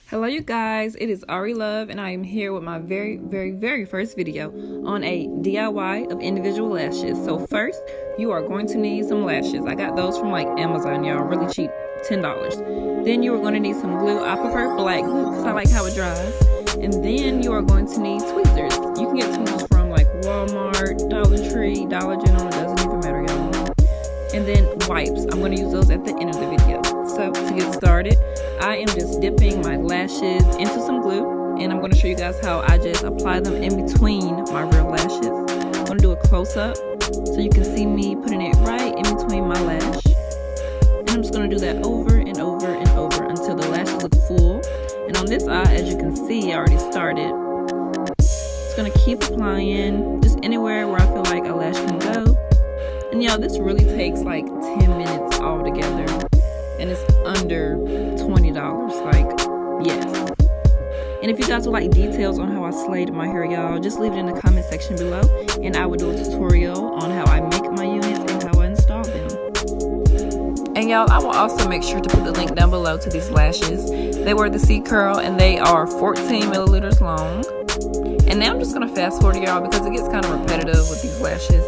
Hello you guys, it is Ari Love and I am here with my very first video on a DIY of individual lashes. So first, you are going to need some lashes. I got those from like Amazon, y'all, really cheap, $10. Then you are going to need some glue. I prefer black glue because I like how it dries. And then you are going to need tweezers. You can get tweezers from like Walmart, Dollar Tree, Dollar General, it doesn't even matter, y'all. And then wipes. I'm going to use those at the end of the video. So to get started, I am just dipping my lashes into some glue, and I'm going to show you guys how I just apply them in between my real lashes. I'm going to do a close-up so you can see me putting it right in between my lash. And I'm just going to do that over and over and over until the lashes look full. And on this eye, as you can see, I already started. Just going to keep applying just anywhere where I feel like a lash can go. And y'all, this really takes like 10 minutes all together. And it's under $20, like, yes. And if you guys would like details on how I slayed my hair, y'all, just leave it in the comment section below, and I will do a tutorial on how I make my units and how I install them. And y'all, I will also make sure to put the link down below to these lashes. They were the C Curl, and they are 14 milliliters long. And now I'm just gonna fast forward, y'all, because it gets kind of repetitive with these lashes.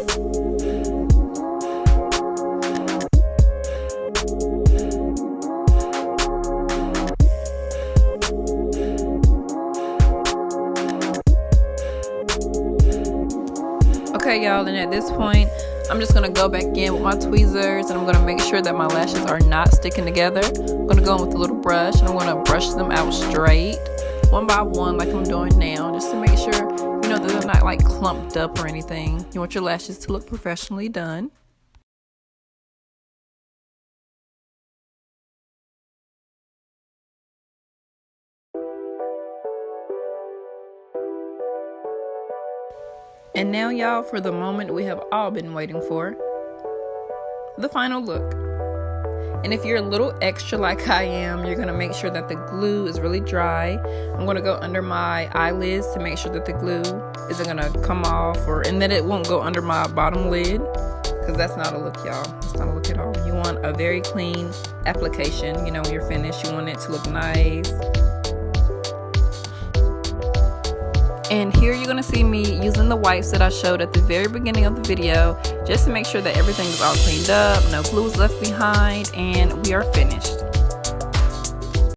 Okay, y'all, and at this point, I'm just going to go back in with my tweezers, and I'm going to make sure that my lashes are not sticking together. I'm going to go in with a little brush, and I'm going to brush them out straight, one by one, like I'm doing now, just to make sure, you know, that they're not like clumped up or anything. You want your lashes to look professionally done. And now, y'all, for the moment we have all been waiting for, the final look. And if you're a little extra like I am, you're gonna make sure that the glue is really dry. I'm gonna go under my eyelids to make sure that the glue isn't gonna come off, and that it won't go under my bottom lid, because that's not a look, y'all. It's not a look at all. You want a very clean application. You know, when you're finished, you want it to look nice. And here you're gonna see me using the wipes that I showed at the very beginning of the video, just to make sure that everything is all cleaned up, no glue is left behind, and we are finished.